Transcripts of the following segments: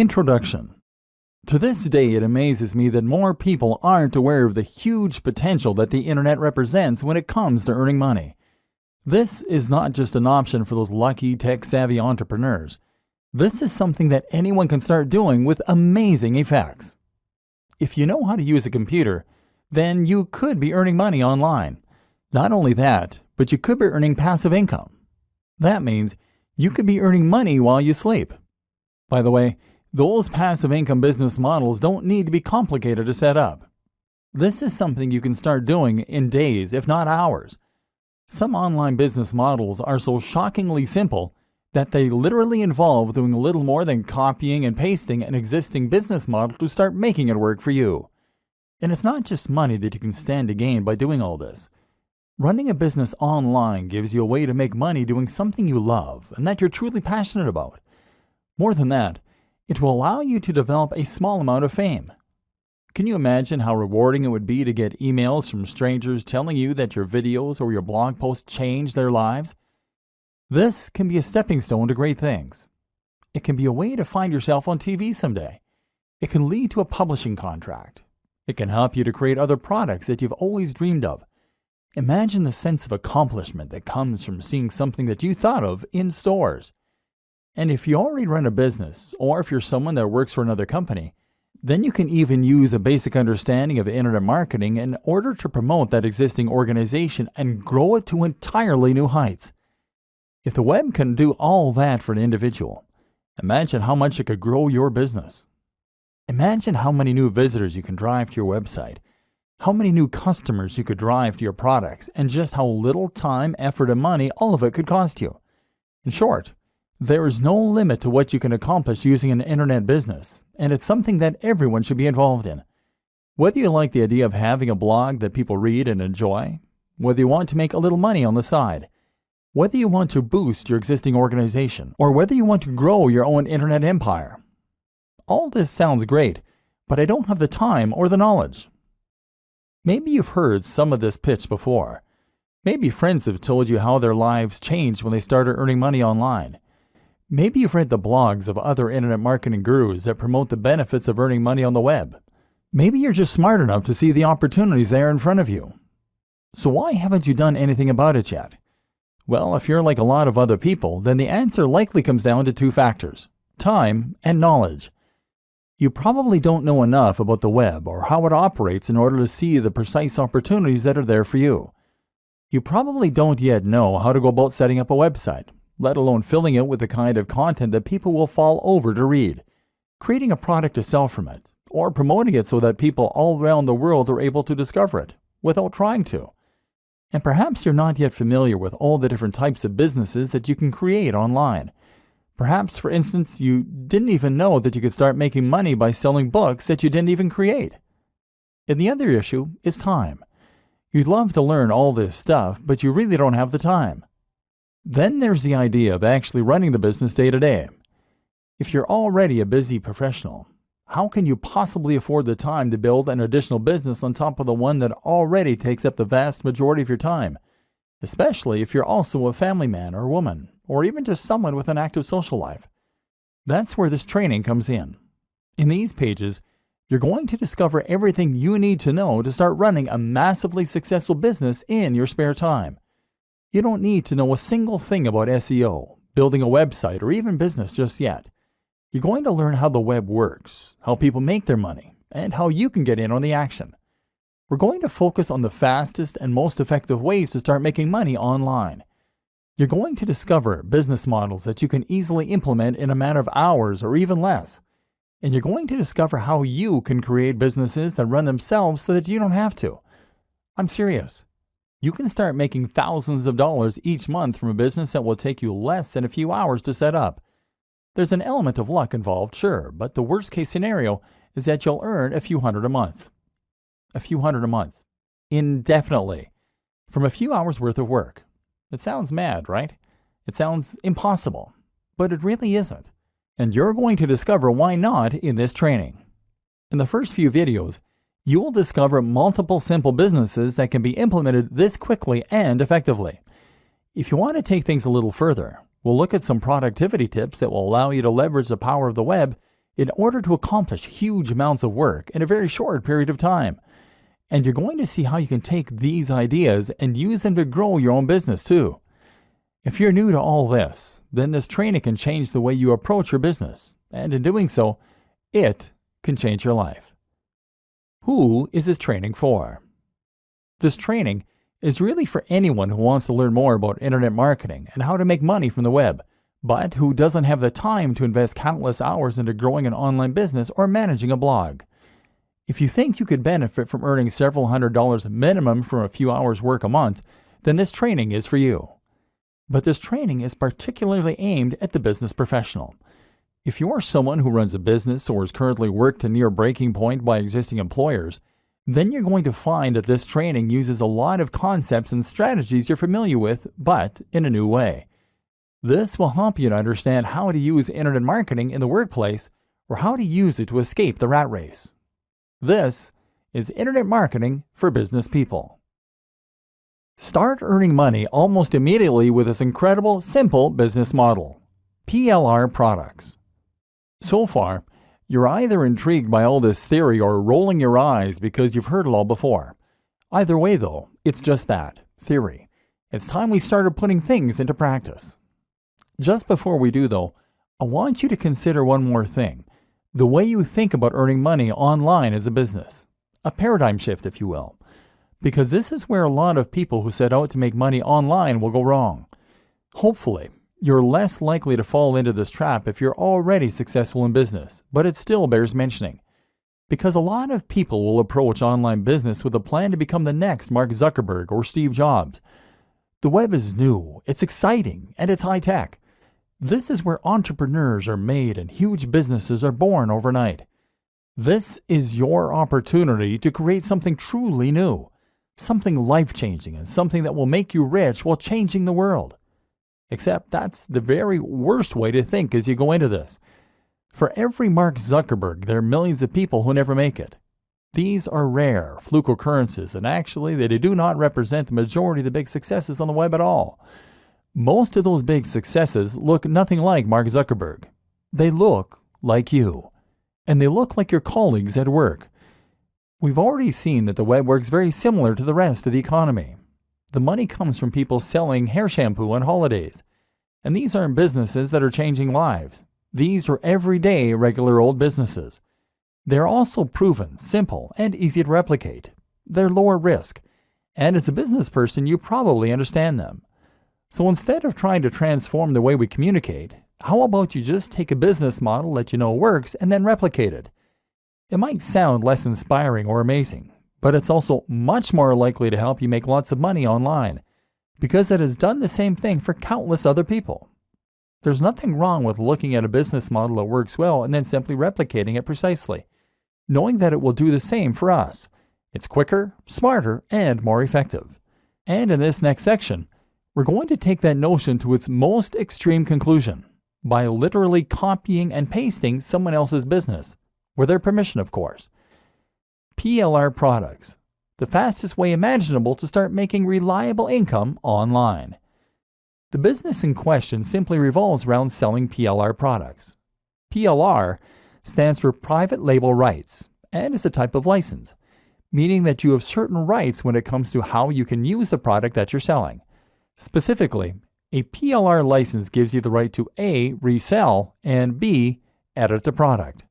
Introduction. To this day, it amazes me that more people aren't aware of the huge potential that the internet represents when it comes to earning money. This is not just an option for those lucky, tech-savvy entrepreneurs. This is something that anyone can start doing with amazing effects. If you know how to use a computer, then you could be earning money online. Not only that, but you could be earning passive income. That means you could be earning money while you sleep. By the way, those passive income business models don't need to be complicated to set up. This is something you can start doing in days, if not hours. Some online business models are so shockingly simple that they literally involve doing little more than copying and pasting an existing business model to start making it work for you. And it's not just money that you can stand to gain by doing all this. Running a business online gives you a way to make money doing something you love and that you're truly passionate about. More than that, it will allow you to develop a small amount of fame. Can you imagine how rewarding it would be to get emails from strangers telling you that your videos or your blog posts changed their lives? This can be a stepping stone to great things. It can be a way to find yourself on TV someday. It can lead to a publishing contract. It can help you to create other products that you've always dreamed of. Imagine the sense of accomplishment that comes from seeing something that you thought of in stores. And if you already run a business, or if you're someone that works for another company, then you can even use a basic understanding of internet marketing in order to promote that existing organization and grow it to entirely new heights. If the web can do all that for an individual, imagine how much it could grow your business. Imagine how many new visitors you can drive to your website, how many new customers you could drive to your products, and just how little time, effort, and money all of it could cost you. In short, there is no limit to what you can accomplish using an internet business, and it's something that everyone should be involved in. Whether you like the idea of having a blog that people read and enjoy, whether you want to make a little money on the side, whether you want to boost your existing organization, or whether you want to grow your own internet empire. All this sounds great, but I don't have the time or the knowledge. Maybe you've heard some of this pitch before. Maybe friends have told you how their lives changed when they started earning money online. Maybe you've read the blogs of other internet marketing gurus that promote the benefits of earning money on the web. Maybe you're just smart enough to see the opportunities there in front of you. So why haven't you done anything about it yet? Well, if you're like a lot of other people, then the answer likely comes down to two factors: time and knowledge. You probably don't know enough about the web or how it operates in order to see the precise opportunities that are there for you. You probably don't yet know how to go about setting up a website, let alone filling it with the kind of content that people will fall over to read, creating a product to sell from it, or promoting it so that people all around the world are able to discover it without trying to. And perhaps you're not yet familiar with all the different types of businesses that you can create online. Perhaps, for instance, you didn't even know that you could start making money by selling books that you didn't even create. And the other issue is time. You'd love to learn all this stuff, but you really don't have the time. Then there's the idea of actually running the business day to day. If you're already a busy professional, how can you possibly afford the time to build an additional business on top of the one that already takes up the vast majority of your time? Especially if you're also a family man or woman, or even just someone with an active social life. That's where this training comes in. In these pages, you're going to discover everything you need to know to start running a massively successful business in your spare time. You don't need to know a single thing about SEO, building a website, or even business just yet. You're going to learn how the web works, how people make their money, and how you can get in on the action. We're going to focus on the fastest and most effective ways to start making money online. You're going to discover business models that you can easily implement in a matter of hours or even less. And you're going to discover how you can create businesses that run themselves so that you don't have to. I'm serious. You can start making thousands of dollars each month from a business that will take you less than a few hours to set up. There's an element of luck involved, sure, but the worst case scenario is that you'll earn a few hundred a month. A few hundred a month. Indefinitely. From a few hours worth of work. It sounds mad, right? It sounds impossible. But it really isn't. And you're going to discover why not in this training. In the first few videos, you will discover multiple simple businesses that can be implemented this quickly and effectively. If you want to take things a little further, we'll look at some productivity tips that will allow you to leverage the power of the web in order to accomplish huge amounts of work in a very short period of time. And you're going to see how you can take these ideas and use them to grow your own business too. If you're new to all this, then this training can change the way you approach your business, and in doing so, it can change your life. Who is this training for? This training is really for anyone who wants to learn more about internet marketing and how to make money from the web, but who doesn't have the time to invest countless hours into growing an online business or managing a blog. If you think you could benefit from earning several $100s minimum from a few hours work a month, then this training is for you. But this training is particularly aimed at the business professional. If you are someone who runs a business or is currently worked to near breaking point by existing employers, then you're going to find that this training uses a lot of concepts and strategies you're familiar with, but in a new way. This will help you to understand how to use internet marketing in the workplace or how to use it to escape the rat race. This is Internet Marketing for Business People. Start earning money almost immediately with this incredible, simple business model. PLR products. So far, you're either intrigued by all this theory or rolling your eyes because you've heard it all before. Either way though, it's just that, theory. It's time we started putting things into practice. Just before we do though, I want you to consider one more thing. The way you think about earning money online as a business. A paradigm shift, if you will. Because this is where a lot of people who set out to make money online will go wrong. Hopefully, you're less likely to fall into this trap if you're already successful in business, but it still bears mentioning. Because a lot of people will approach online business with a plan to become the next Mark Zuckerberg or Steve Jobs. The web is new, it's exciting, and it's high-tech. This is where entrepreneurs are made and huge businesses are born overnight. This is your opportunity to create something truly new. Something life-changing and something that will make you rich while changing the world. Except that's the very worst way to think as you go into this. For every Mark Zuckerberg, there are millions of people who never make it. These are rare, fluke occurrences, and actually they do not represent the majority of the big successes on the web at all. Most of those big successes look nothing like Mark Zuckerberg. They look like you. And they look like your colleagues at work. We've already seen that the web works very similar to the rest of the economy. The money comes from people selling hair shampoo on holidays. And these aren't businesses that are changing lives. These are everyday, regular old businesses. They're also proven, simple, and easy to replicate. They're lower risk. And as a business person, you probably understand them. So instead of trying to transform the way we communicate, how about you just take a business model that you know works and then replicate it? It might sound less inspiring or amazing, but it's also much more likely to help you make lots of money online because it has done the same thing for countless other people. There's nothing wrong with looking at a business model that works well and then simply replicating it precisely, knowing that it will do the same for us. It's quicker, smarter, and more effective. And in this next section, we're going to take that notion to its most extreme conclusion by literally copying and pasting someone else's business. With their permission, of course. PLR products, the fastest way imaginable to start making reliable income online. The business in question simply revolves around selling PLR products. PLR stands for Private Label Rights and is a type of license, meaning that you have certain rights when it comes to how you can use the product that you're selling. Specifically, a PLR license gives you the right to A. resell and B. edit the product.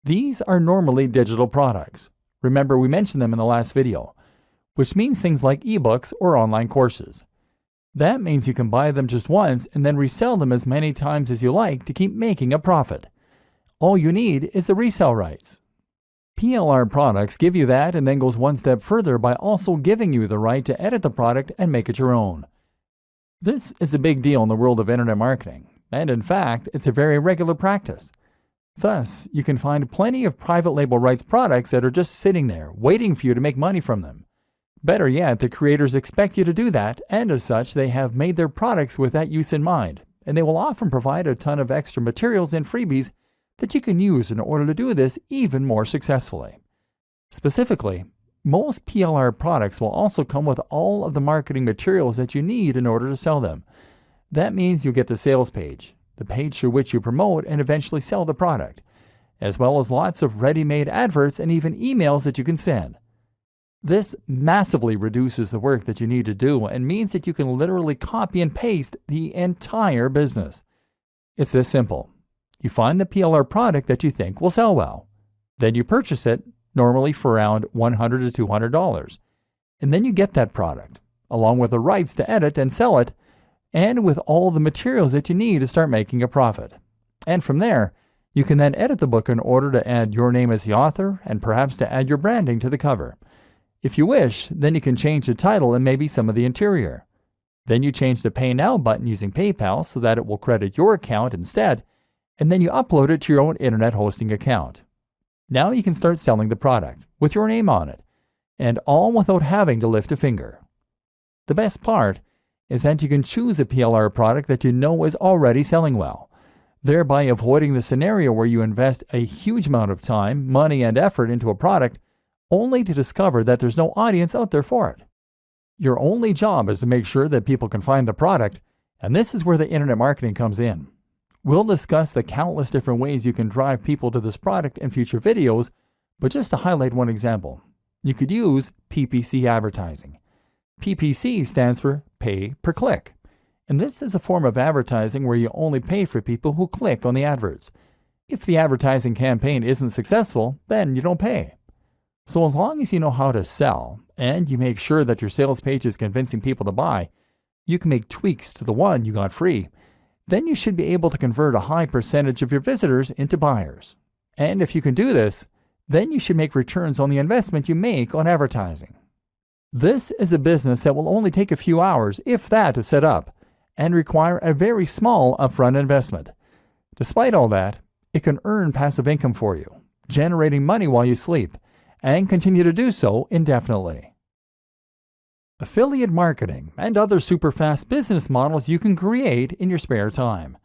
These are normally digital products. Remember, we mentioned them in the last video, which means things like ebooks or online courses. That means you can buy them just once and then resell them as many times as you like to keep making a profit. All you need is the resale rights. PLR products give you that and then goes one step further by also giving you the right to edit the product and make it your own. This is a big deal in the world of internet marketing, and in fact, it's a very regular practice. Thus, you can find plenty of private label rights products that are just sitting there, waiting for you to make money from them. Better yet, the creators expect you to do that, and as such, they have made their products with that use in mind, and they will often provide a ton of extra materials and freebies that you can use in order to do this even more successfully. Specifically, most PLR products will also come with all of the marketing materials that you need in order to sell them. That means you'll get the sales page, the page through which you promote and eventually sell the product. as well as lots of ready-made adverts and even emails that you can send. This massively reduces the work that you need to do and means that you can literally copy and paste the entire business. It's this simple. You find the PLR product that you think will sell well. Then you purchase it, normally for around $100 to $200. And then you get that product, along with the rights to edit and sell it, and with all the materials that you need to start making a profit. And from there, you can then edit the book in order to add your name as the author and perhaps to add your branding to the cover. If you wish, then you can change the title and maybe some of the interior. Then you change the Pay Now button using PayPal so that it will credit your account instead, and then you upload it to your own internet hosting account. Now you can start selling the product with your name on it, and all without having to lift a finger. The best part is that you can choose a PLR product that you know is already selling well, thereby avoiding the scenario where you invest a huge amount of time, money, and effort into a product only to discover that there's no audience out there for it. Your only job is to make sure that people can find the product, and this is where the internet marketing comes in. We'll discuss the countless different ways you can drive people to this product in future videos, but just to highlight one example, you could use PPC advertising. PPC stands for pay per click, and this is a form of advertising where you only pay for people who click on the adverts. If the advertising campaign isn't successful, then you don't pay. So as long as you know how to sell, and you make sure that your sales page is convincing people to buy, you can make tweaks to the one you got free. Then you should be able to convert a high percentage of your visitors into buyers. And if you can do this, then you should make returns on the investment you make on advertising. This is a business that will only take a few hours, if that, to set up, and require a very small upfront investment. Despite all that, it can earn passive income for you, generating money while you sleep, and continue to do so indefinitely. Affiliate marketing and other super fast business models you can create in your spare time.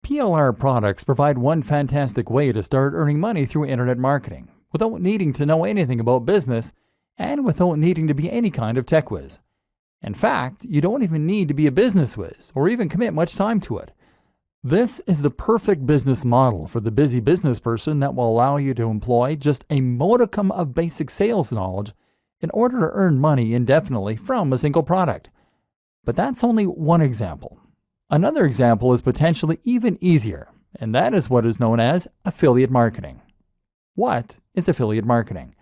PLR products provide one fantastic way to start earning money through internet marketing without needing to know anything about business and without needing to be any kind of tech whiz. In fact, you don't even need to be a business whiz or even commit much time to it. This is the perfect business model for the busy business person that will allow you to employ just a modicum of basic sales knowledge in order to earn money indefinitely from a single product. But that's only one example. Another example is potentially even easier, and that is what is known as affiliate marketing. What is affiliate marketing?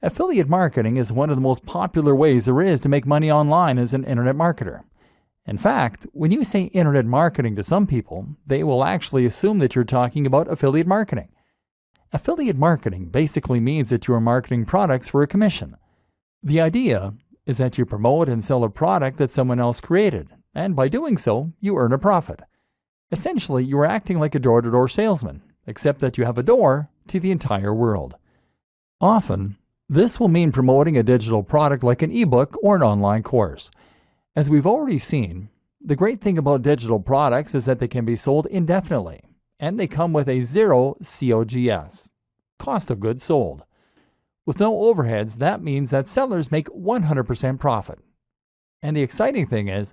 Affiliate marketing is one of the most popular ways there is to make money online as an internet marketer. In fact, when you say internet marketing to some people, they will actually assume that you're talking about affiliate marketing. Affiliate marketing basically means that you are marketing products for a commission. The idea is that you promote and sell a product that someone else created, and by doing so, you earn a profit. Essentially, you are acting like a door-to-door salesman, except that you have a door to the entire world. Often, this will mean promoting a digital product like an ebook or an online course. As we've already seen, the great thing about digital products is that they can be sold indefinitely, and they come with a zero COGS, cost of goods sold. With no overheads, that means that sellers make 100% profit. And the exciting thing is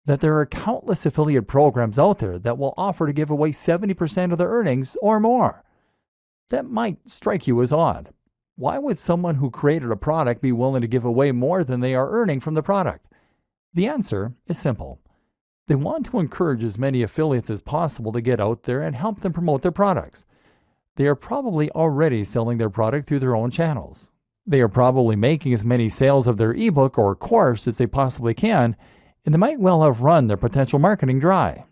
that there are countless affiliate programs out there that will offer to give away 70% of their earnings or more. That might strike you as odd. Why would someone who created a product be willing to give away more than they are earning from the product? The answer is simple. They want to encourage as many affiliates as possible to get out there and help them promote their products. They are probably already selling their product through their own channels. They are probably making as many sales of their ebook or course as they possibly can, and they might well have run their potential marketing dry.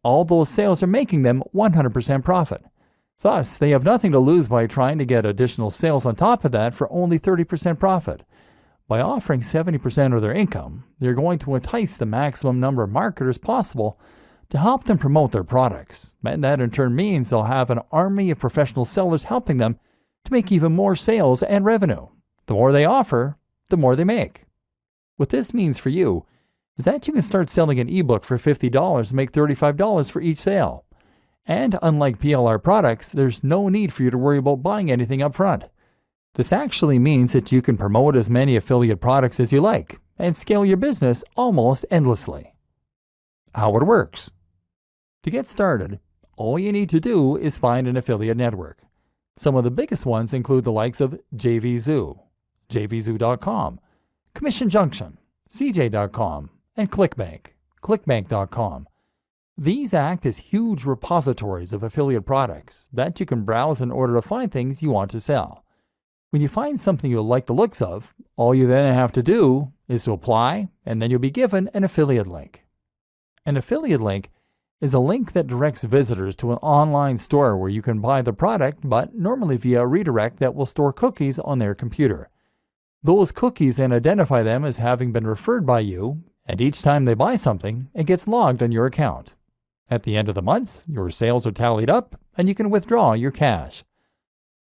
All those sales are making them 100% profit. Thus, they have nothing to lose by trying to get additional sales on top of that for only 30% profit. By offering 70% of their income, they're going to entice the maximum number of marketers possible to help them promote their products, and that in turn means they'll have an army of professional sellers helping them to make even more sales and revenue. The more they offer, the more they make. What this means for you is that you can start selling an ebook for $50 and make $35 for each sale. And unlike PLR products, there's no need for you to worry about buying anything up front. This actually means that you can promote as many affiliate products as you like and scale your business almost endlessly. How it works. To get started, all you need to do is find an affiliate network. Some of the biggest ones include the likes of JVZoo, jvzoo.com, Commission Junction, CJ.com, and ClickBank, clickbank.com. These act as huge repositories of affiliate products that you can browse in order to find things you want to sell. When you find something you like the looks of, all you then have to do is to apply, and then you'll be given an affiliate link. An affiliate link is a link that directs visitors to an online store where you can buy the product, but normally via a redirect that will store cookies on their computer. Those cookies then identify them as having been referred by you, and each time they buy something, it gets logged on your account. At the end of the month, your sales are tallied up, and you can withdraw your cash.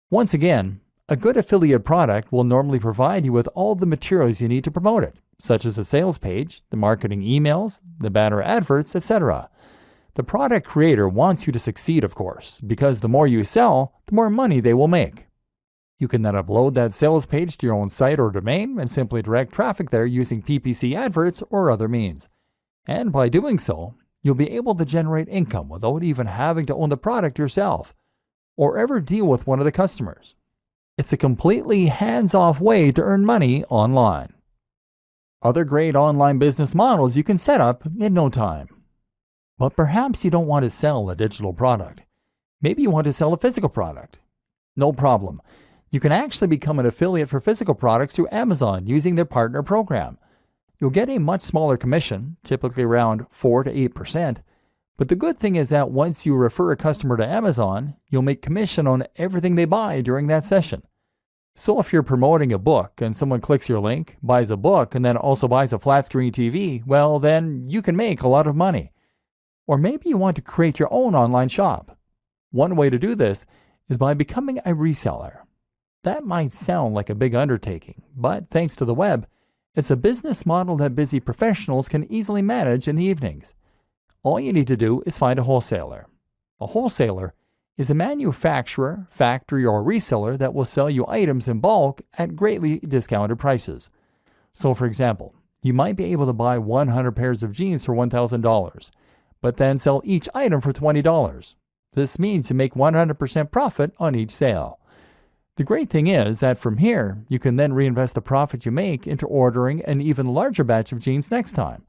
Once again, a good affiliate product will normally provide you with all the materials you need to promote it, such as a sales page, the marketing emails, the banner adverts, etc. The product creator wants you to succeed, of course, because the more you sell, the more money they will make. You can then upload that sales page to your own site or domain and simply direct traffic there using PPC adverts or other means. And by doing so, you'll be able to generate income without even having to own the product yourself or ever deal with one of the customers. It's a completely hands-off way to earn money online. Other great online business models you can set up in no time. But perhaps you don't want to sell a digital product. Maybe you want to sell a physical product. No problem. You can actually become an affiliate for physical products through Amazon using their partner program. You'll get a much smaller commission, typically around 4 to 8%, but the good thing is that once you refer a customer to Amazon, you'll make commission on everything they buy during that session. So if you're promoting a book and someone clicks your link, buys a book, and then also buys a flat screen TV, well then you can make a lot of money. Or maybe you want to create your own online shop. One way to do this is by becoming a reseller. That might sound like a big undertaking, but thanks to the web, it's a business model that busy professionals can easily manage in the evenings. All you need to do is find a wholesaler. A wholesaler is a manufacturer, factory, or reseller that will sell you items in bulk at greatly discounted prices. So for example, you might be able to buy 100 pairs of jeans for $1,000, but then sell each item for $20. This means you make 100% profit on each sale. The great thing is that from here, you can then reinvest the profit you make into ordering an even larger batch of jeans next time.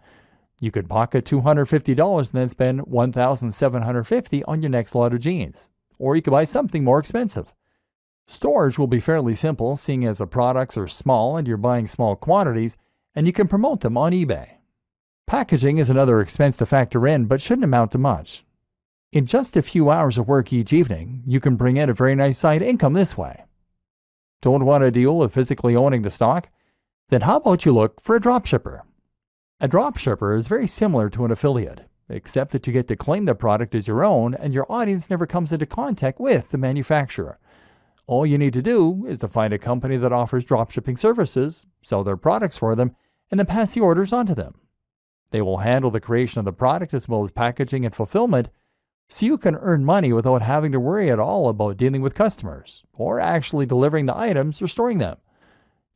You could pocket $250 and then spend $1,750 on your next lot of jeans. Or you could buy something more expensive. Storage will be fairly simple, seeing as the products are small and you're buying small quantities, and you can promote them on eBay. Packaging is another expense to factor in, but shouldn't amount to much. In just a few hours of work each evening, you can bring in a very nice side income this way. Don't want to deal with physically owning the stock? Then how about you look for a dropshipper? A dropshipper is very similar to an affiliate, except that you get to claim the product as your own and your audience never comes into contact with the manufacturer. All you need to do is to find a company that offers dropshipping services, sell their products for them, and then pass the orders on to them. They will handle the creation of the product as well as packaging and fulfillment, so you can earn money without having to worry at all about dealing with customers or actually delivering the items or storing them.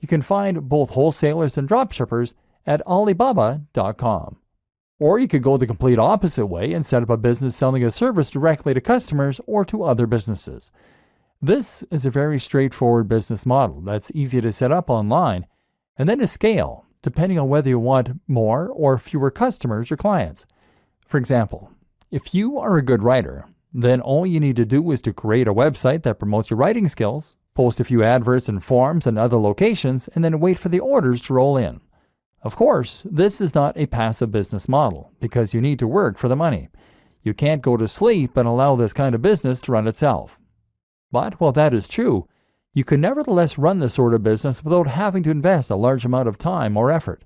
You can find both wholesalers and dropshippers at Alibaba.com. Or you could go the complete opposite way and set up a business selling a service directly to customers or to other businesses. This is a very straightforward business model that's easy to set up online and then to scale, depending on whether you want more or fewer customers or clients. For example, if you are a good writer, then all you need to do is to create a website that promotes your writing skills, post a few adverts in forums and other locations, and then wait for the orders to roll in. Of course, this is not a passive business model because you need to work for the money. You can't go to sleep and allow this kind of business to run itself. But while that is true, you can nevertheless run this sort of business without having to invest a large amount of time or effort.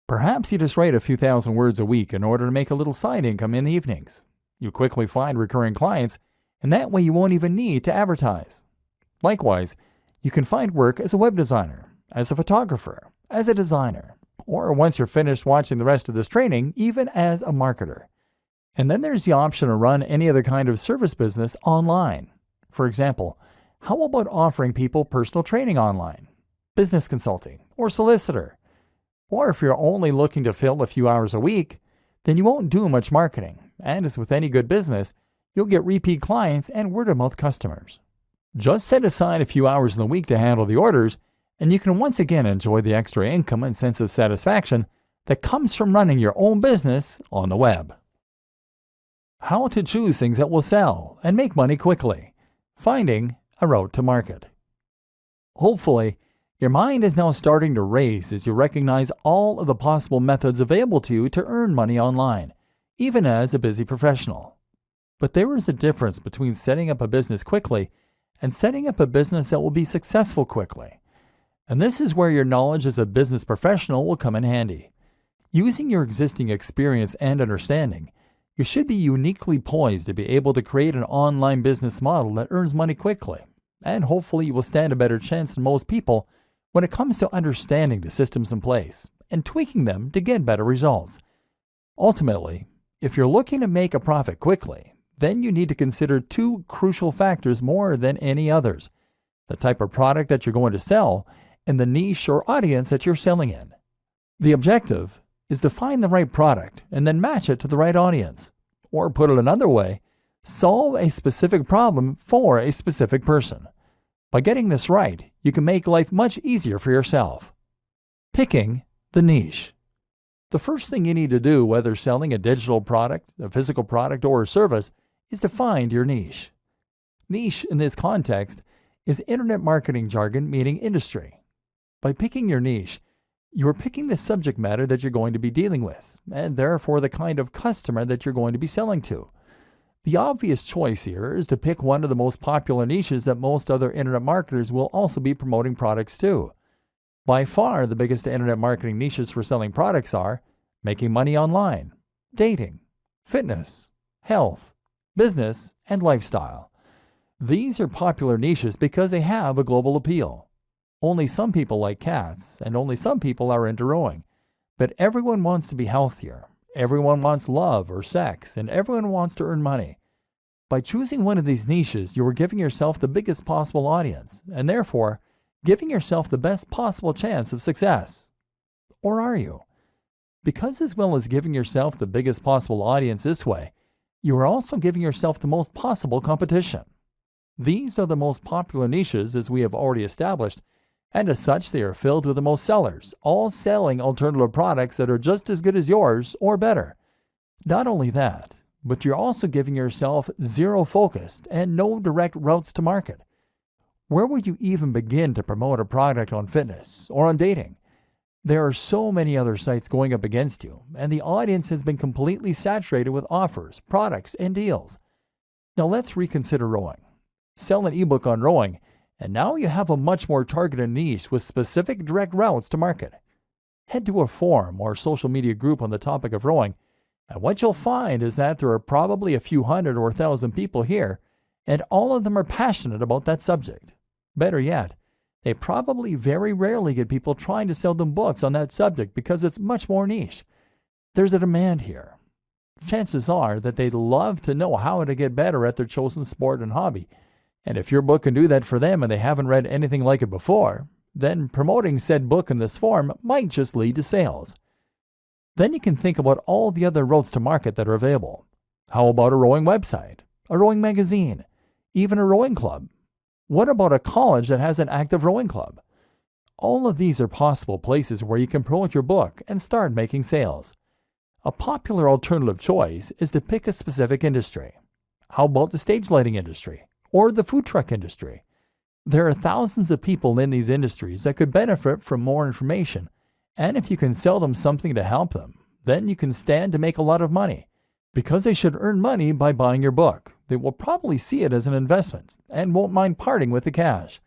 Perhaps you just write a few thousand words a week in order to make a little side income in the evenings. You quickly find recurring clients, and that way you won't even need to advertise. Likewise, you can find work as a web designer, as a photographer, as a designer, or once you're finished watching the rest of this training, even as a marketer. And then there's the option to run any other kind of service business online. For example, how about offering people personal training online, business consulting, or solicitor? Or if you're only looking to fill a few hours a week, then you won't do much marketing. And as with any good business, you'll get repeat clients and word-of-mouth customers. Just set aside a few hours in the week to handle the orders, and you can once again enjoy the extra income and sense of satisfaction that comes from running your own business on the web. How to choose things that will sell and make money quickly. Finding a route to market. Hopefully, your mind is now starting to race as you recognize all of the possible methods available to you to earn money online, even as a busy professional. But there is a difference between setting up a business quickly and setting up a business that will be successful quickly. And this is where your knowledge as a business professional will come in handy. Using your existing experience and understanding, you should be uniquely poised to be able to create an online business model that earns money quickly, and hopefully you will stand a better chance than most people when it comes to understanding the systems in place and tweaking them to get better results. Ultimately, if you're looking to make a profit quickly, then you need to consider two crucial factors more than any others: the type of product that you're going to sell and the niche or audience that you're selling in. The objective is to find the right product and then match it to the right audience. Or put it another way, solve a specific problem for a specific person. By getting this right, you can make life much easier for yourself. Picking the niche. The first thing you need to do, whether selling a digital product, a physical product, or a service, is to find your niche. Niche in this context is internet marketing jargon meaning industry. By picking your niche, you are picking the subject matter that you're going to be dealing with, and therefore the kind of customer that you're going to be selling to. The obvious choice here is to pick one of the most popular niches that most other internet marketers will also be promoting products to. By far, the biggest internet marketing niches for selling products are making money online, dating, fitness, health, business, and lifestyle. These are popular niches because they have a global appeal. Only some people like cats, and only some people are into rowing. But everyone wants to be healthier. Everyone wants love or sex, and everyone wants to earn money. By choosing one of these niches, you are giving yourself the biggest possible audience, and therefore giving yourself the best possible chance of success. Or are you? Because as well as giving yourself the biggest possible audience this way, you are also giving yourself the most possible competition. These are the most popular niches, as we have already established, and as such they are filled with the most sellers, all selling alternative products that are just as good as yours or better. Not only that, but you're also giving yourself zero focused and no direct routes to market. Where would you even begin to promote a product on fitness or on dating? There are so many other sites going up against you, and the audience has been completely saturated with offers, products, and deals. Now let's reconsider rowing. Sell an ebook on rowing, and now you have a much more targeted niche with specific direct routes to market. Head to a forum or social media group on the topic of rowing, and what you'll find is that there are probably a few hundred or 1,000 people here, and all of them are passionate about that subject. Better yet, they probably very rarely get people trying to sell them books on that subject because it's much more niche. There's a demand here. Chances are that they'd love to know how to get better at their chosen sport and hobby. And if your book can do that for them and they haven't read anything like it before, then promoting said book in this form might just lead to sales. Then you can think about all the other routes to market that are available. How about a rowing website, a rowing magazine, even a rowing club? What about a college that has an active rowing club? All of these are possible places where you can promote your book and start making sales. A popular alternative choice is to pick a specific industry. How about the stage lighting industry or the food truck industry? There are thousands of people in these industries that could benefit from more information, and if you can sell them something to help them, then you can stand to make a lot of money. Because they should earn money by buying your book, they will probably see it as an investment and won't mind parting with the cash.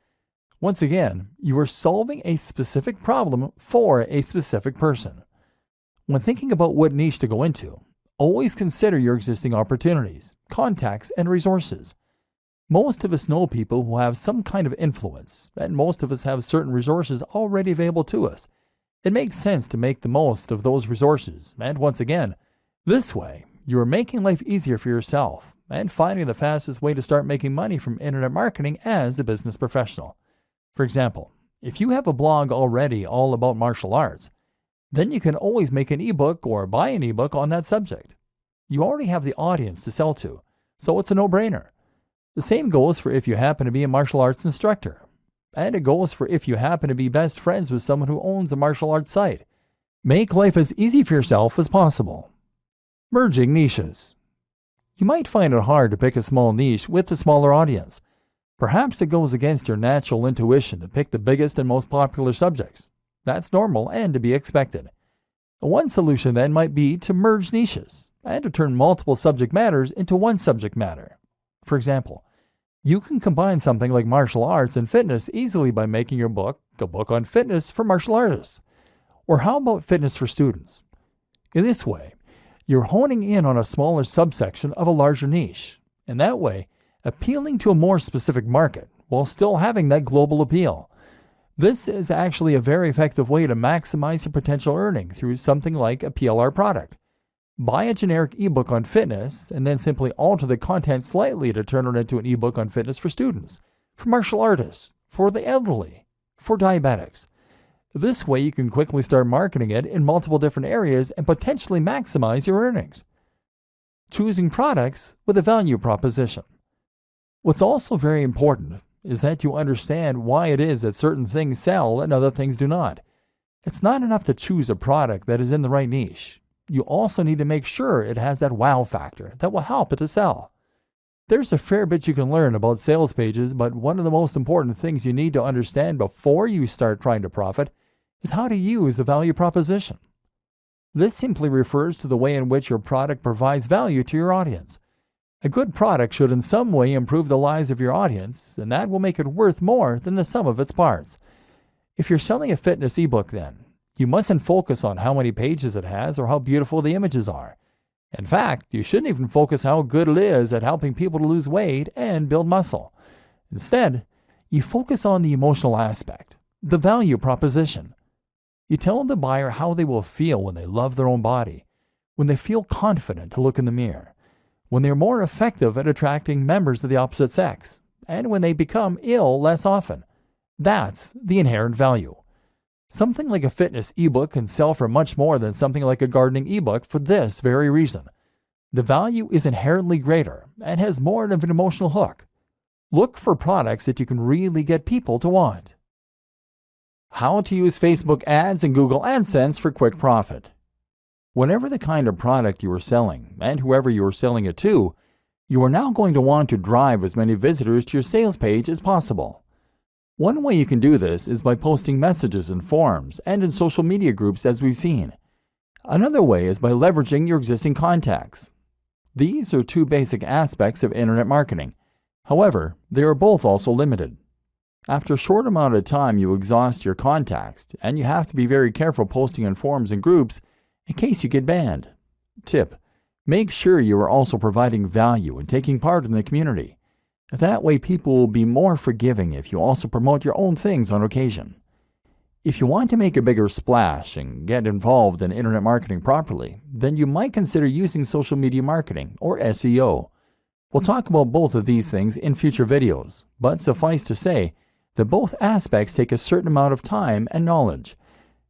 Once again, you are solving a specific problem for a specific person. When thinking about what niche to go into, always consider your existing opportunities, contacts, and resources. Most of us know people who have some kind of influence, and most of us have certain resources already available to us. It makes sense to make the most of those resources, and once again, this way, you are making life easier for yourself and finding the fastest way to start making money from internet marketing as a business professional. For example, if you have a blog already all about martial arts, then you can always make an ebook or buy an ebook on that subject. You already have the audience to sell to, so it's a no-brainer. The same goes for if you happen to be a martial arts instructor. And it goes for if you happen to be best friends with someone who owns a martial arts site. Make life as easy for yourself as possible. Merging niches. You might find it hard to pick a small niche with a smaller audience. Perhaps it goes against your natural intuition to pick the biggest and most popular subjects. That's normal and to be expected. One solution then might be to merge niches and to turn multiple subject matters into one subject matter. For example, you can combine something like martial arts and fitness easily by making your book a book on fitness for martial artists. Or how about fitness for students? In this way, you're honing in on a smaller subsection of a larger niche, and that way, appealing to a more specific market while still having that global appeal. This is actually a very effective way to maximize your potential earning through something like a PLR product. Buy a generic ebook on fitness and then simply alter the content slightly to turn it into an ebook on fitness for students, for martial artists, for the elderly, for diabetics. This way you can quickly start marketing it in multiple different areas and potentially maximize your earnings. Choosing products with a value proposition. What's also very important is that you understand why it is that certain things sell and other things do not. It's not enough to choose a product that is in the right niche. You also need to make sure it has that wow factor that will help it to sell. There's a fair bit you can learn about sales pages, but one of the most important things you need to understand before you start trying to profit is how to use the value proposition. This simply refers to the way in which your product provides value to your audience. A good product should in some way improve the lives of your audience, and that will make it worth more than the sum of its parts. If you're selling a fitness ebook then, you mustn't focus on how many pages it has or how beautiful the images are. In fact, you shouldn't even focus how good it is at helping people to lose weight and build muscle. Instead, you focus on the emotional aspect, the value proposition. You tell the buyer how they will feel when they love their own body, when they feel confident to look in the mirror, when they're more effective at attracting members of the opposite sex, and when they become ill less often. That's the inherent value. Something like a fitness ebook can sell for much more than something like a gardening ebook for this very reason. The value is inherently greater and has more of an emotional hook. Look for products that you can really get people to want. How to use Facebook ads and Google AdSense for quick profit. Whatever the kind of product you are selling, and whoever you are selling it to, you are now going to want to drive as many visitors to your sales page as possible. One way you can do this is by posting messages in forums and in social media groups as we've seen. Another way is by leveraging your existing contacts. These are two basic aspects of internet marketing. However, they are both also limited. After a short amount of time you exhaust your contacts, and you have to be very careful posting in forums and groups in case you get banned. Tip: make sure you are also providing value and taking part in the community. That way people will be more forgiving if you also promote your own things on occasion. If you want to make a bigger splash and get involved in internet marketing properly, then you might consider using social media marketing, or SEO. We'll talk about both of these things in future videos, but suffice to say that both aspects take a certain amount of time and knowledge.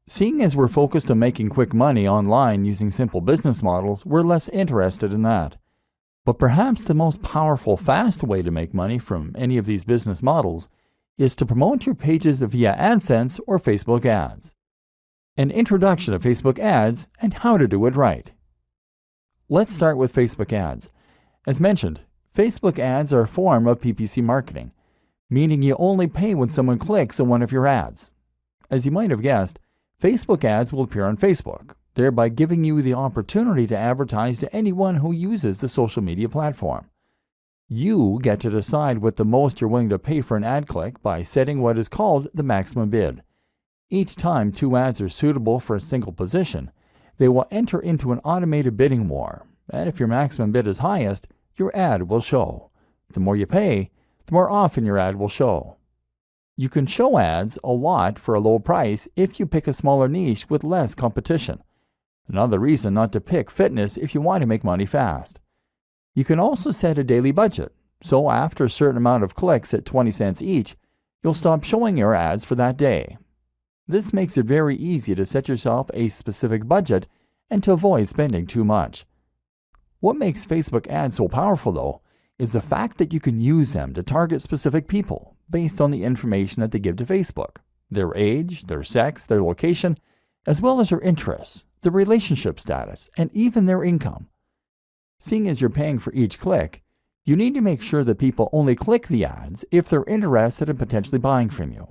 Seeing as we're focused on making quick money online using simple business models, we're less interested in that. But perhaps the most powerful, fast way to make money from any of these business models is to promote your pages via AdSense or Facebook ads. An introduction to Facebook ads and how to do it right. Let's start with Facebook ads. As mentioned, Facebook ads are a form of PPC marketing, meaning you only pay when someone clicks on one of your ads. As you might have guessed, Facebook ads will appear on Facebook, thereby giving you the opportunity to advertise to anyone who uses the social media platform. You get to decide what the most you're willing to pay for an ad click by setting what is called the maximum bid. Each time two ads are suitable for a single position, they will enter into an automated bidding war, and if your maximum bid is highest, your ad will show. The more you pay, the more often your ad will show. You can show ads a lot for a low price if you pick a smaller niche with less competition. Another reason not to pick fitness if you want to make money fast. You can also set a daily budget, so after a certain amount of clicks at 20 cents each, you'll stop showing your ads for that day. This makes it very easy to set yourself a specific budget and to avoid spending too much. What makes Facebook ads so powerful though is the fact that you can use them to target specific people based on the information that they give to Facebook, their age, their sex, their location, as well as their interests, their relationship status, and even their income. Seeing as you're paying for each click, you need to make sure that people only click the ads if they're interested in potentially buying from you.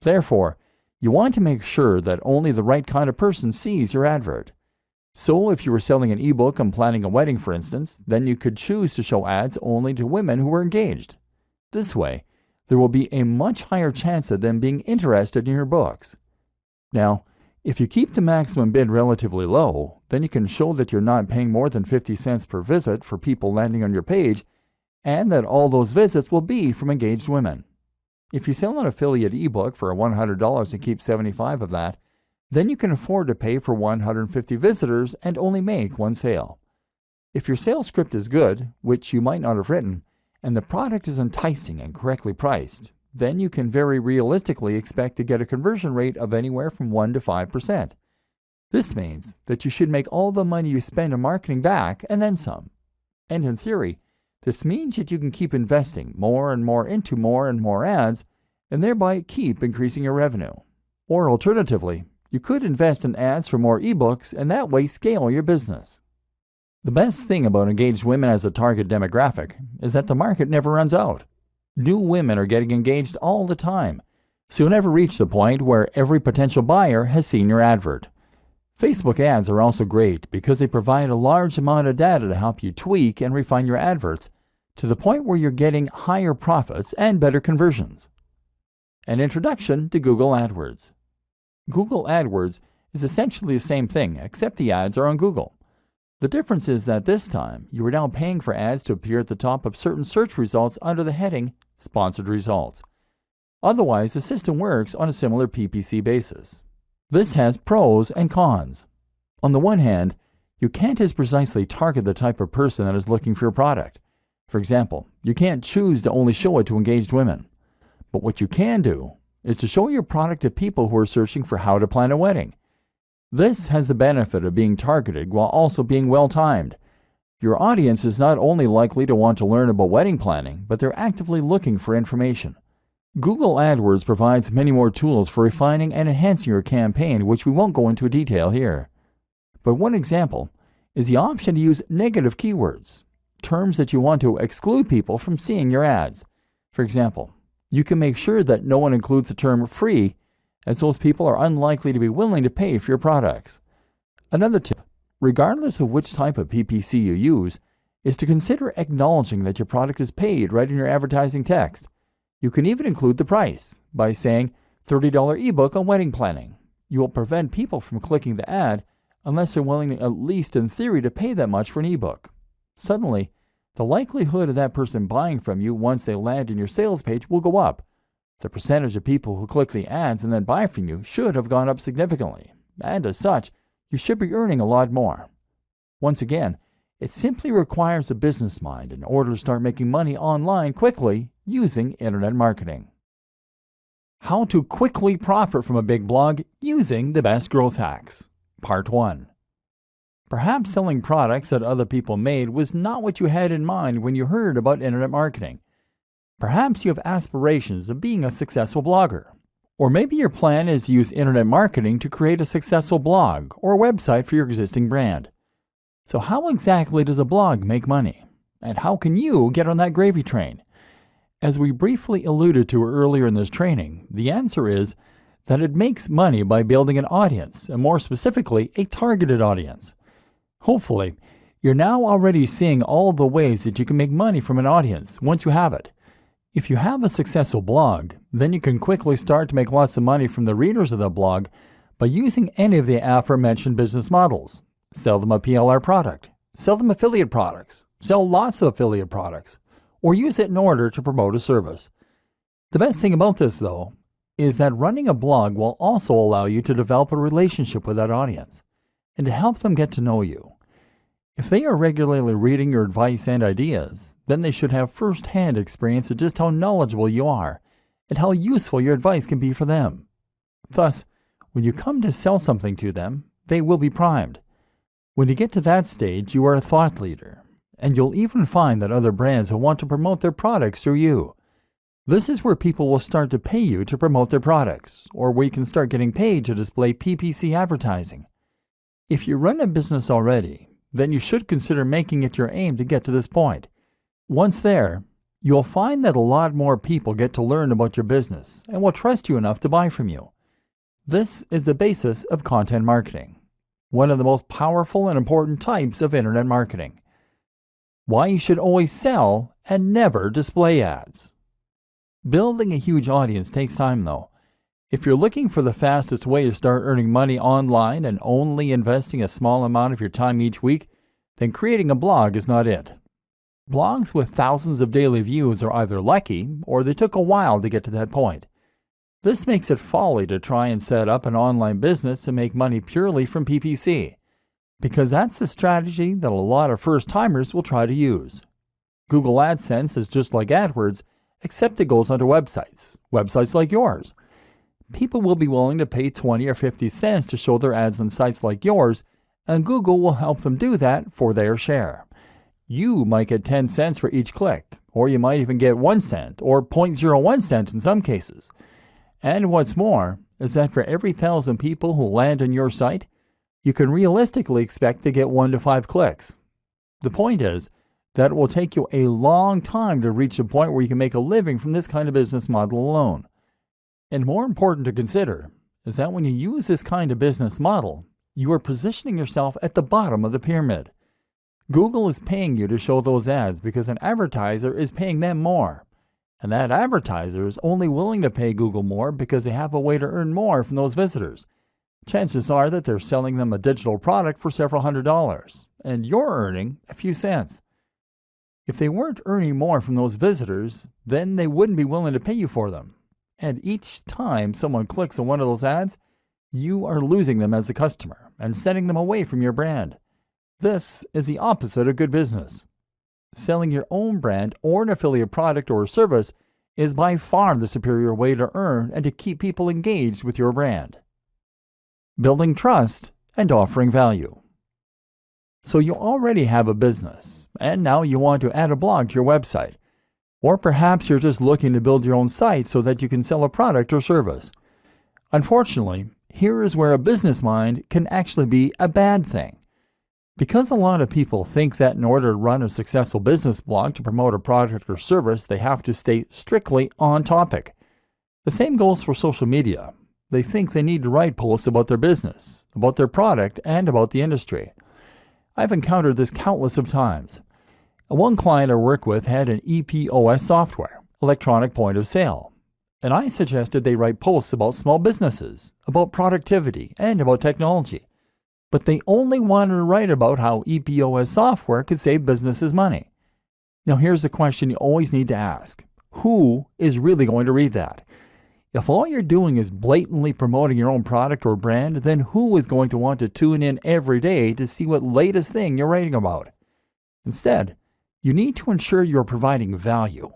Therefore, you want to make sure that only the right kind of person sees your advert. So if you were selling an ebook on planning a wedding, for instance, then you could choose to show ads only to women who are engaged. This way, there will be a much higher chance of them being interested in your books. Now, if you keep the maximum bid relatively low, then you can show that you're not paying more than 50 cents per visit for people landing on your page, and that all those visits will be from engaged women. If you sell an affiliate ebook for $100 and keep 75 of that, then you can afford to pay for 150 visitors and only make one sale. If your sales script is good, which you might not have written, and the product is enticing and correctly priced, then you can very realistically expect to get a conversion rate of anywhere from 1 to 5%. This means that you should make all the money you spend on marketing back and then some. And in theory, this means that you can keep investing more and more into more and more ads, and thereby keep increasing your revenue. Or alternatively, you could invest in ads for more ebooks and that way scale your business. The best thing about engaged women as a target demographic is that the market never runs out. New women are getting engaged all the time, so you'll never reach the point where every potential buyer has seen your advert. Facebook ads are also great because they provide a large amount of data to help you tweak and refine your adverts to the point where you're getting higher profits and better conversions. An introduction to Google AdWords. Google AdWords is essentially the same thing, except the ads are on Google. The difference is that this time, you are now paying for ads to appear at the top of certain search results under the heading Sponsored Results. Otherwise, the system works on a similar PPC basis. This has pros and cons. On the one hand, you can't as precisely target the type of person that is looking for your product. For example, you can't choose to only show it to engaged women. But what you can do is to show your product to people who are searching for how to plan a wedding. This has the benefit of being targeted while also being well-timed. Your audience is not only likely to want to learn about wedding planning, but they're actively looking for information. Google AdWords provides many more tools for refining and enhancing your campaign, which we won't go into detail here. But one example is the option to use negative keywords, terms that you want to exclude people from seeing your ads. For example, you can make sure that no one includes the term free, as those people are unlikely to be willing to pay for your products. Another tip, regardless of which type of PPC you use, is to consider acknowledging that your product is paid right in your advertising text. You can even include the price by saying $30 ebook on wedding planning. You will prevent people from clicking the ad unless they're willing, at least in theory, to pay that much for an ebook. Suddenly, the likelihood of that person buying from you once they land in your sales page will go up. The percentage of people who click the ads and then buy from you should have gone up significantly, and as such, you should be earning a lot more. Once again, it simply requires a business mind in order to start making money online quickly using internet marketing. How to quickly profit from a big blog using the best growth hacks. Part 1. Perhaps selling products that other people made was not what you had in mind when you heard about internet marketing. Perhaps you have aspirations of being a successful blogger. Or maybe your plan is to use internet marketing to create a successful blog or website for your existing brand. So how exactly does a blog make money? And how can you get on that gravy train? As we briefly alluded to earlier in this training, the answer is that it makes money by building an audience, and more specifically, a targeted audience. Hopefully, you're now already seeing all the ways that you can make money from an audience once you have it. If you have a successful blog, then you can quickly start to make lots of money from the readers of the blog by using any of the aforementioned business models. Sell them a PLR product, sell them affiliate products, sell lots of affiliate products, or use it in order to promote a service. The best thing about this, though, is that running a blog will also allow you to develop a relationship with that audience and to help them get to know you. If they are regularly reading your advice and ideas, then they should have first-hand experience of just how knowledgeable you are and how useful your advice can be for them. Thus, when you come to sell something to them, they will be primed. When you get to that stage, you are a thought leader, and you'll even find that other brands will want to promote their products through you. This is where people will start to pay you to promote their products, or where you can start getting paid to display PPC advertising. If you run a business already, then you should consider making it your aim to get to this point. Once there, you'll find that a lot more people get to learn about your business and will trust you enough to buy from you. This is the basis of content marketing, one of the most powerful and important types of internet marketing. Why you should always sell and never display ads. Building a huge audience takes time though. If you're looking for the fastest way to start earning money online and only investing a small amount of your time each week, then creating a blog is not it. Blogs with thousands of daily views are either lucky or they took a while to get to that point. This makes it folly to try and set up an online business and make money purely from PPC, because that's a strategy that a lot of first-timers will try to use. Google AdSense is just like AdWords, except it goes onto websites like yours. People will be willing to pay 20 or 50 cents to show their ads on sites like yours, and Google will help them do that for their share. You might get 10 cents for each click, or you might even get 1 cent or 0.01 cent in some cases. And what's more is that for every 1,000 people who land on your site, you can realistically expect to get 1 to 5 clicks. The point is that it will take you a long time to reach the point where you can make a living from this kind of business model alone. And more important to consider is that when you use this kind of business model, you are positioning yourself at the bottom of the pyramid. Google is paying you to show those ads because an advertiser is paying them more. And that advertiser is only willing to pay Google more because they have a way to earn more from those visitors. Chances are that they're selling them a digital product for several $100s, and you're earning a few cents. If they weren't earning more from those visitors, then they wouldn't be willing to pay you for them. And each time someone clicks on one of those ads, you are losing them as a customer and sending them away from your brand. This is the opposite of good business. Selling your own brand or an affiliate product or service is by far the superior way to earn and to keep people engaged with your brand. Building trust and offering value. So you already have a business, and now you want to add a blog to your website. Or perhaps you're just looking to build your own site so that you can sell a product or service. Unfortunately, here is where a business mind can actually be a bad thing. Because a lot of people think that in order to run a successful business blog to promote a product or service, they have to stay strictly on topic. The same goes for social media. They think they need to write posts about their business, about their product, and about the industry. I've encountered this countless of times. One client I work with had an EPOS software, electronic point of sale, and I suggested they write posts about small businesses, about productivity, and about technology. But they only wanted to write about how EPOS software could save businesses money. Now here's the question you always need to ask. Who is really going to read that? If all you're doing is blatantly promoting your own product or brand, then who is going to want to tune in every day to see what latest thing you're writing about? Instead, you need to ensure you're providing value.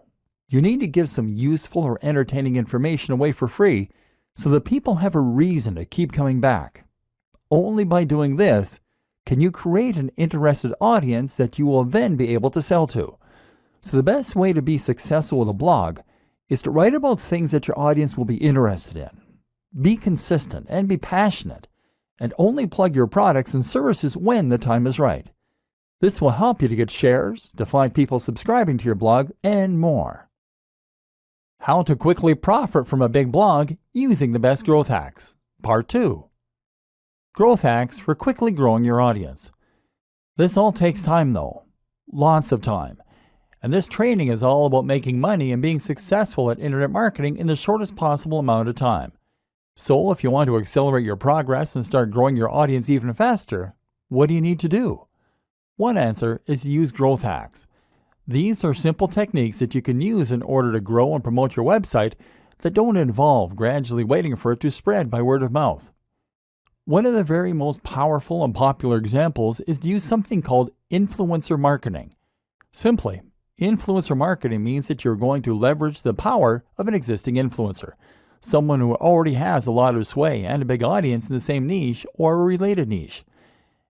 You need to give some useful or entertaining information away for free so that people have a reason to keep coming back. Only by doing this can you create an interested audience that you will then be able to sell to. So the best way to be successful with a blog is to write about things that your audience will be interested in. Be consistent and be passionate, and only plug your products and services when the time is right. This will help you to get shares, to find people subscribing to your blog, and more. How to quickly profit from a big blog using the best growth hacks. Part 2. Growth hacks for quickly growing your audience. This all takes time though. Lots of time. And this training is all about making money and being successful at internet marketing in the shortest possible amount of time. So if you want to accelerate your progress and start growing your audience even faster, what do you need to do? One answer is to use growth hacks. These are simple techniques that you can use in order to grow and promote your website that don't involve gradually waiting for it to spread by word of mouth. One of the very most powerful and popular examples is to use something called influencer marketing. Simply, influencer marketing means that you're going to leverage the power of an existing influencer, someone who already has a lot of sway and a big audience in the same niche or a related niche.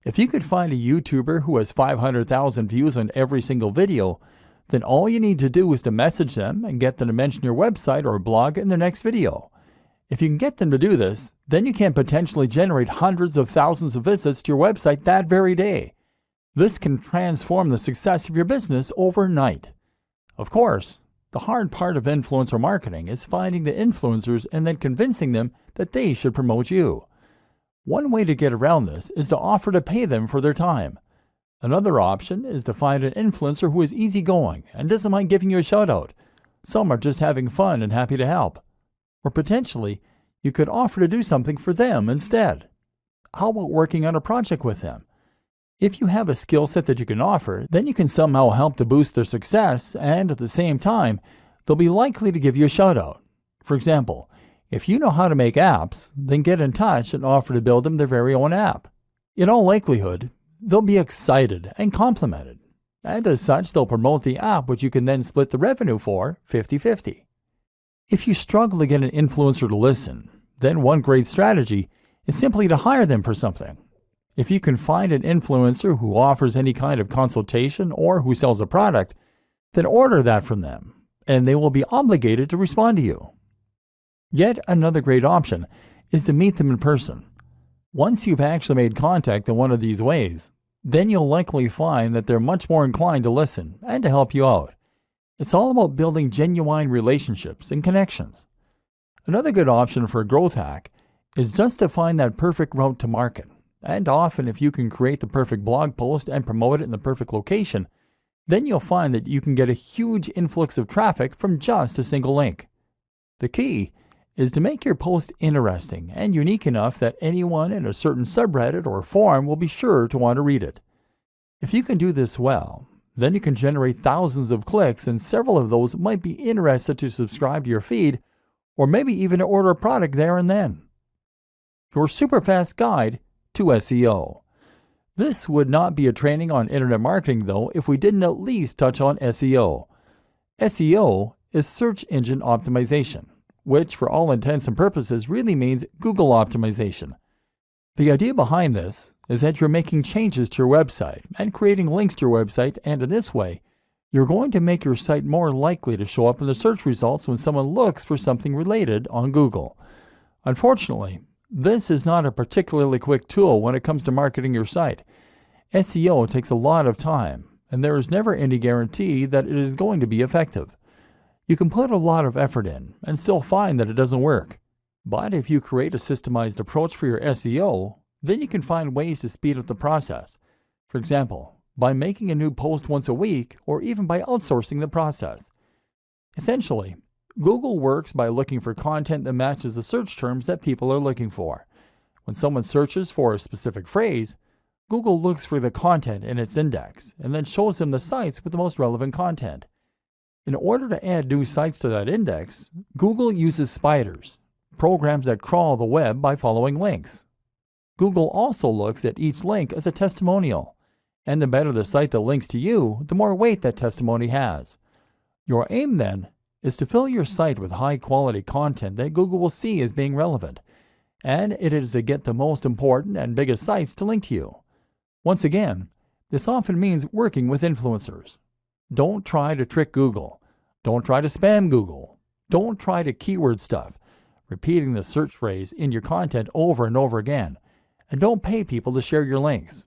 If you could find a YouTuber who has 500,000 views on every single video, then all you need to do is to message them and get them to mention your website or blog in their next video. If you can get them to do this, then you can potentially generate hundreds of thousands of visits to your website that very day. This can transform the success of your business overnight. Of course, the hard part of influencer marketing is finding the influencers and then convincing them that they should promote you. One way to get around this is to offer to pay them for their time. Another option is to find an influencer who is easygoing and doesn't mind giving you a shout out. Some are just having fun and happy to help. Or potentially, you could offer to do something for them instead. How about working on a project with them? If you have a skill set that you can offer, then you can somehow help to boost their success, and at the same time, they'll be likely to give you a shout out. For example, if you know how to make apps, then get in touch and offer to build them their very own app. In all likelihood, they'll be excited and complimented, and as such, they'll promote the app, which you can then split the revenue for 50-50. If you struggle to get an influencer to listen, then one great strategy is simply to hire them for something. If you can find an influencer who offers any kind of consultation or who sells a product, then order that from them, and they will be obligated to respond to you. Yet another great option is to meet them in person. Once you've actually made contact in one of these ways, then you'll likely find that they're much more inclined to listen and to help you out. It's all about building genuine relationships and connections. Another good option for a growth hack is just to find that perfect route to market. And often, if you can create the perfect blog post and promote it in the perfect location, then you'll find that you can get a huge influx of traffic from just a single link. The key is to make your post interesting and unique enough that anyone in a certain subreddit or forum will be sure to want to read it. If you can do this well, then you can generate thousands of clicks, and several of those might be interested to subscribe to your feed or maybe even to order a product there and then. Your super fast guide to SEO. This would not be a training on internet marketing though if we didn't at least touch on SEO. SEO is search engine optimization, which for all intents and purposes really means Google optimization. The idea behind this is that you're making changes to your website and creating links to your website, and in this way, you're going to make your site more likely to show up in the search results when someone looks for something related on Google. Unfortunately, this is not a particularly quick tool when it comes to marketing your site. SEO takes a lot of time, and there is never any guarantee that it is going to be effective. You can put a lot of effort in and still find that it doesn't work. But if you create a systemized approach for your SEO, then you can find ways to speed up the process. For example, by making a new post once a week or even by outsourcing the process. Essentially, Google works by looking for content that matches the search terms that people are looking for. When someone searches for a specific phrase, Google looks for the content in its index and then shows them the sites with the most relevant content. In order to add new sites to that index, Google uses spiders, programs that crawl the web by following links. Google also looks at each link as a testimonial, and the better the site that links to you, the more weight that testimony has. Your aim then is to fill your site with high-quality content that Google will see as being relevant, and it is to get the most important and biggest sites to link to you. Once again, this often means working with influencers. Don't try to trick Google. Don't try to spam Google. Don't try to keyword stuff, repeating the search phrase in your content over and over again. And don't pay people to share your links.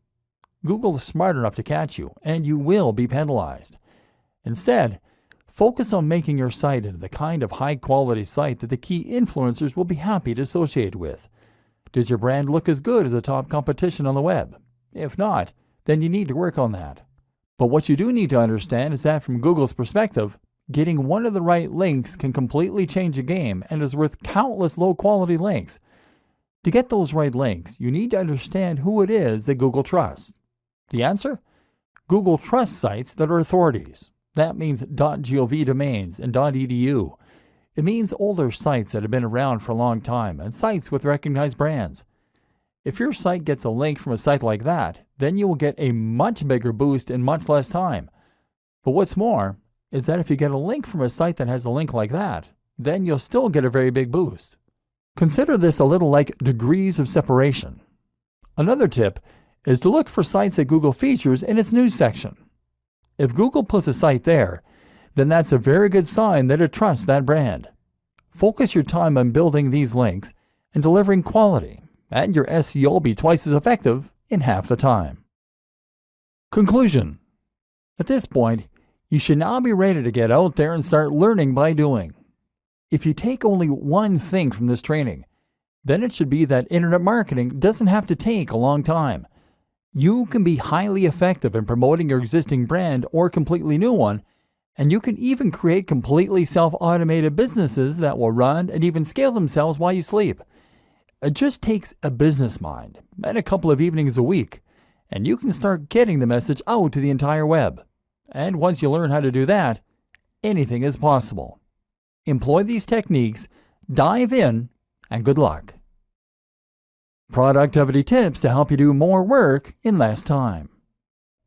Google is smart enough to catch you, and you will be penalized. Instead, focus on making your site into the kind of high-quality site that the key influencers will be happy to associate with. Does your brand look as good as the top competition on the web? If not, then you need to work on that. But what you do need to understand is that from Google's perspective, getting one of the right links can completely change a game and is worth countless low-quality links. To get those right links, you need to understand who it is that Google trusts. The answer? Google trusts sites that are authorities. That means .gov domains and .edu. It means older sites that have been around for a long time and sites with recognized brands. If your site gets a link from a site like that, then you will get a much bigger boost in much less time. But what's more is that if you get a link from a site that has a link like that, then you'll still get a very big boost. Consider this a little like degrees of separation. Another tip is to look for sites that Google features in its news section. If Google puts a site there, then that's a very good sign that it trusts that brand. Focus your time on building these links and delivering quality, and your SEO will be twice as effective in half the time. Conclusion. At this point, you should now be ready to get out there and start learning by doing. If you take only one thing from this training, then it should be that internet marketing doesn't have to take a long time. You can be highly effective in promoting your existing brand or completely new one, and you can even create completely self-automated businesses that will run and even scale themselves while you sleep. It just takes a business mind and a couple of evenings a week, and you can start getting the message out to the entire web. And once you learn how to do that, anything is possible. Employ these techniques, dive in, and good luck. Productivity tips to help you do more work in less time.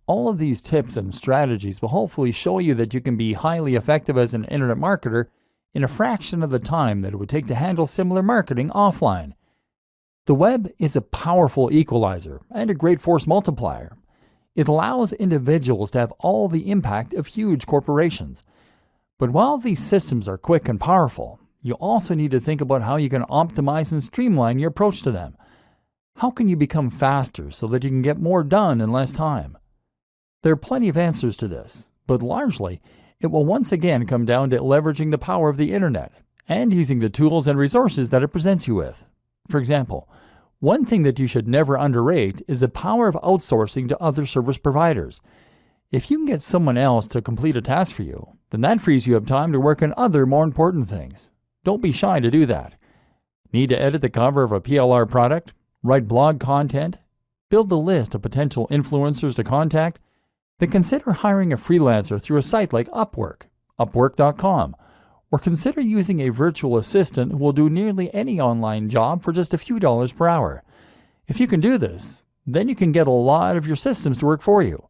All of these tips and strategies will hopefully show you that you can be highly effective as an internet marketer in a fraction of the time that it would take to handle similar marketing offline. The web is a powerful equalizer and a great force multiplier. It allows individuals to have all the impact of huge corporations. But while these systems are quick and powerful, you also need to think about how you can optimize and streamline your approach to them. How can you become faster so that you can get more done in less time? There are plenty of answers to this, but largely, it will once again come down to leveraging the power of the internet and using the tools and resources that it presents you with. For example, one thing that you should never underrate is the power of outsourcing to other service providers. If you can get someone else to complete a task for you, then that frees you up time to work on other more important things. Don't be shy to do that. Need to edit the cover of a PLR product? Write blog content? Build a list of potential influencers to contact? Then consider hiring a freelancer through a site like Upwork, Upwork.com, or consider using a virtual assistant who will do nearly any online job for just a few dollars per hour. If you can do this, then you can get a lot of your systems to work for you.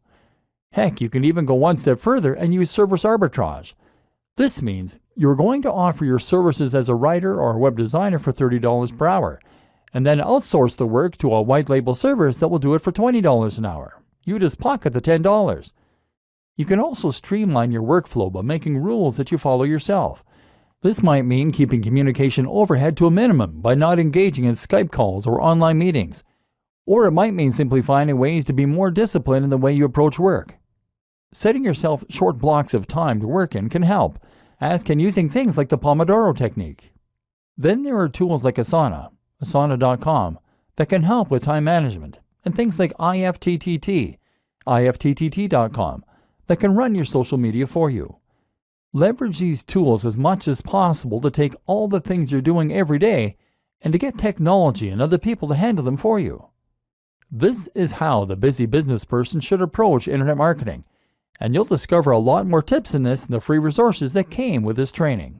Heck, you can even go one step further and use service arbitrage. This means you're going to offer your services as a writer or a web designer for $30 per hour, and then outsource the work to a white label service that will do it for $20 an hour. You just pocket the $10. You can also streamline your workflow by making rules that you follow yourself. This might mean keeping communication overhead to a minimum by not engaging in Skype calls or online meetings. Or it might mean simply finding ways to be more disciplined in the way you approach work. Setting yourself short blocks of time to work in can help, as can using things like the Pomodoro technique. Then there are tools like Asana.com, that can help with time management, and things like IFTTT.com, that can run your social media for you. Leverage these tools as much as possible to take all the things you're doing every day and to get technology and other people to handle them for you. This is how the busy business person should approach internet marketing, and you'll discover a lot more tips in this in the free resources that came with this training.